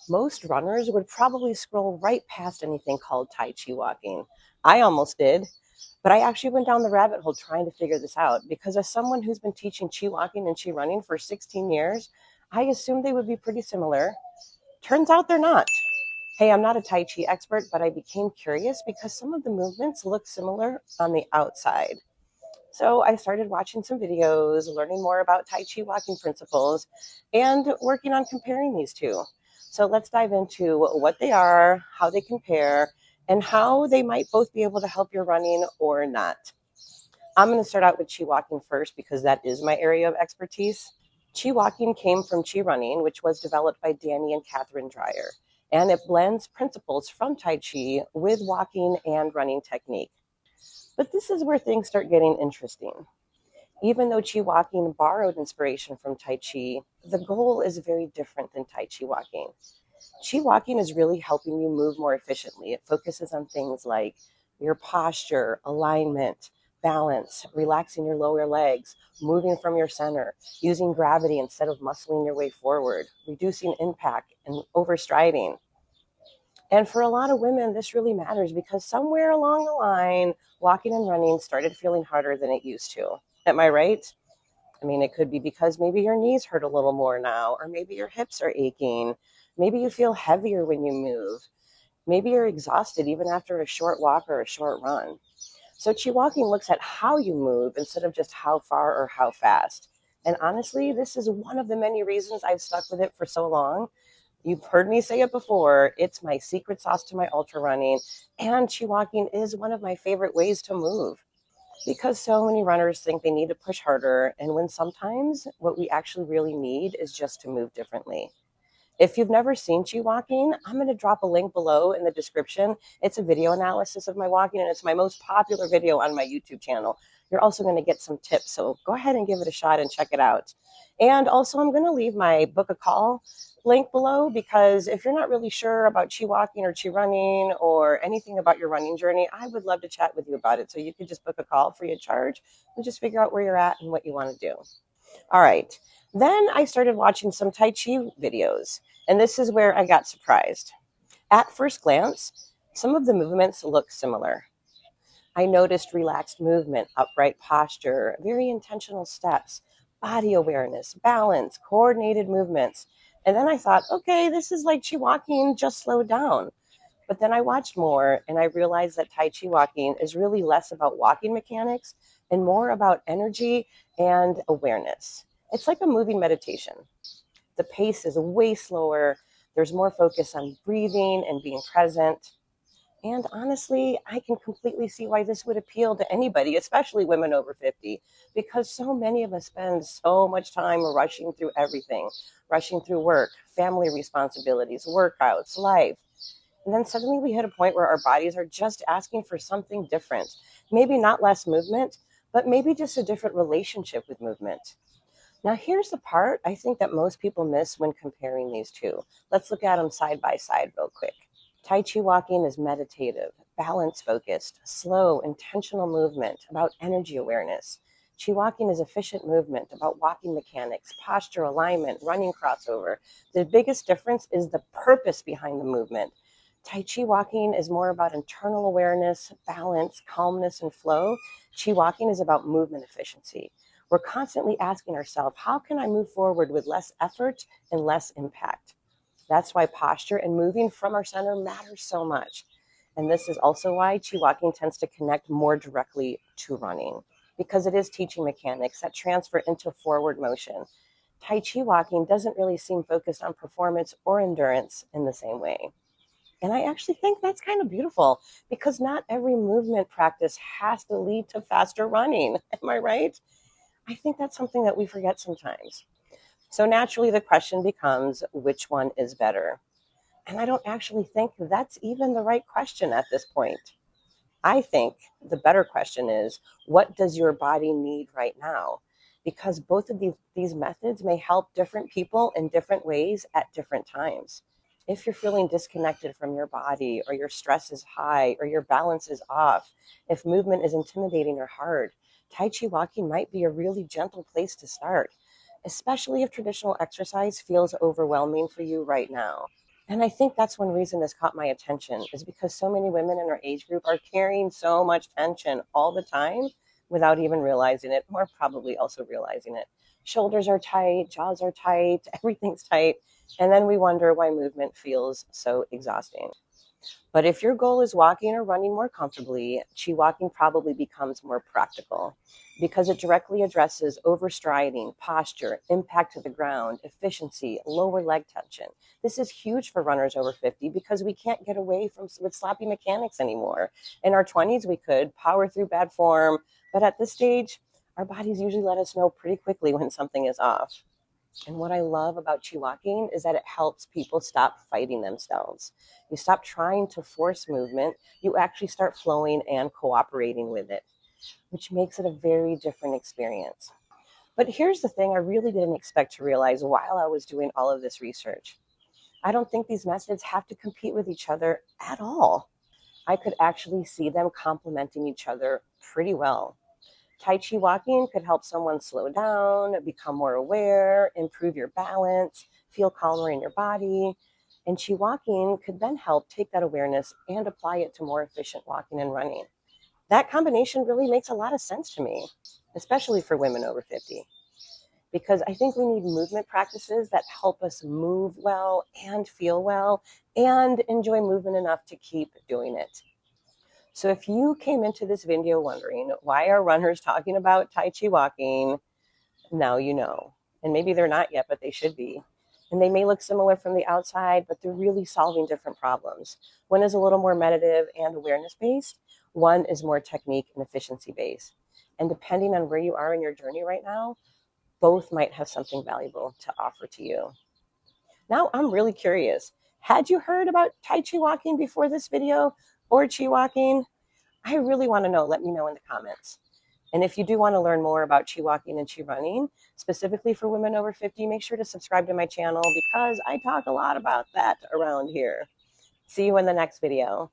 Most runners would probably scroll right past anything called Tai Chi Walking. I almost did, but I actually went down the rabbit hole trying to figure this out because as someone who's been teaching Chi Walking and Chi Running for 16 years, I assumed they would be pretty similar. Turns out they're not. Hey, I'm not a Tai Chi expert, but I became curious because some of the movements look similar on the outside. So I started watching some videos, learning more about Tai Chi walking principles, and working on comparing these two. So let's dive into what they are, how they compare, and how they might both be able to help your running or not. I'm going to start out with Chi Walking first because that is my area of expertise. Chi Walking came from Chi Running, which was developed by Danny and Catherine Dreyer, and it blends principles from Tai Chi with walking and running technique. But this is where things start getting interesting. Even though Chi Walking borrowed inspiration from Tai Chi, the goal is very different than Tai Chi Walking. Chi Walking is really helping you move more efficiently. It focuses on things like your posture, alignment, balance, relaxing your lower legs, moving from your center, using gravity instead of muscling your way forward, reducing impact and overstriding. And for a lot of women, this really matters because somewhere along the line, walking and running started feeling harder than it used to. Am I right? I mean, it could be because maybe your knees hurt a little more now, or maybe your hips are aching. Maybe you feel heavier when you move. Maybe you're exhausted even after a short walk or a short run. So Chi Walking looks at how you move instead of just how far or how fast. And honestly, this is one of the many reasons I've stuck with it for so long. You've heard me say it before. It's my secret sauce to my ultra running, and Chi Walking is one of my favorite ways to move because so many runners think they need to push harder, and when sometimes what we actually really need is just to move differently. If you've never seen Chi Walking, I'm going to drop a link below in the description. It's a video analysis of my walking, and it's my most popular video on my YouTube channel. You're also going to get some tips, so go ahead and give it a shot and check it out. And also, I'm going to leave my book a call link below because if you're not really sure about Chi Walking or Chi Running or anything about your running journey, I would love to chat with you about it. So you could just book a call free of charge and just figure out where you're at and what you want to do. All right. Then I started watching some Tai Chi videos, and this is where I got surprised. At first glance, some of the movements look similar. I noticed relaxed movement, upright posture, very intentional steps, body awareness, balance, coordinated movements. And then I thought, okay, this is like Chi Walking, just slowed down. But then I watched more and I realized that Tai Chi Walking is really less about walking mechanics and more about energy and awareness. It's like a moving meditation. The pace is way slower. There's more focus on breathing and being present. And honestly, I can completely see why this would appeal to anybody, especially women over 50, because so many of us spend so much time rushing through everything, rushing through work, family responsibilities, workouts, life. And then suddenly we hit a point where our bodies are just asking for something different. Maybe not less movement, but maybe just a different relationship with movement. Now, here's the part I think that most people miss when comparing these two. Let's look at them side by side real quick. Tai Chi Walking is meditative, balance-focused, slow, intentional movement about energy awareness. Chi Walking is efficient movement about walking mechanics, posture, alignment, running crossover. The biggest difference is the purpose behind the movement. Tai Chi Walking is more about internal awareness, balance, calmness, and flow. Chi Walking is about movement efficiency. We're constantly asking ourselves, how can I move forward with less effort and less impact? That's why posture and moving from our center matters so much. And this is also why Chi Walking tends to connect more directly to running, because it is teaching mechanics that transfer into forward motion. Tai Chi Walking doesn't really seem focused on performance or endurance in the same way. And I actually think that's kind of beautiful because not every movement practice has to lead to faster running. Am I right? I think that's something that we forget sometimes. So naturally, the question becomes, which one is better? And I don't actually think that's even the right question at this point. I think the better question is, what does your body need right now? Because both of these methods may help different people in different ways at different times. If you're feeling disconnected from your body, or your stress is high, or your balance is off, if movement is intimidating or hard, Tai Chi Walking might be a really gentle place to start, especially if traditional exercise feels overwhelming for you right now. And I think that's one reason this caught my attention, is because so many women in our age group are carrying so much tension all the time without even realizing it, or probably also realizing it. Shoulders are tight, jaws are tight, everything's tight. And then we wonder why movement feels so exhausting. But if your goal is walking or running more comfortably, ChiWalking probably becomes more practical because it directly addresses overstriding, posture, impact to the ground, efficiency, lower leg tension. This is huge for runners over 50 because we can't get away from with sloppy mechanics anymore. In our 20s, we could power through bad form, but at this stage, our bodies usually let us know pretty quickly when something is off. And what I love about ChiWalking is that it helps people stop fighting themselves. You stop trying to force movement, you actually start flowing and cooperating with it, which makes it a very different experience. But here's the thing I really didn't expect to realize while I was doing all of this research. I don't think these methods have to compete with each other at all. I could actually see them complementing each other pretty well. Tai Chi walking could help someone slow down, become more aware, improve your balance, feel calmer in your body. And Chi walking could then help take that awareness and apply it to more efficient walking and running. That combination really makes a lot of sense to me, especially for women over 50, because I think we need movement practices that help us move well and feel well and enjoy movement enough to keep doing it. So if you came into this video wondering, why are runners talking about Tai Chi walking? Now you know. And maybe they're not yet, but they should be. And they may look similar from the outside, but they're really solving different problems. One is a little more meditative and awareness-based. One is more technique and efficiency-based. And depending on where you are in your journey right now, both might have something valuable to offer to you. Now I'm really curious. Had you heard about Tai Chi walking before this video or Chi walking? I really want to know. Let me know in the comments. And if you do want to learn more about Chi walking and Chi running, specifically for women over 50, make sure to subscribe to my channel because I talk a lot about that around here. See you in the next video.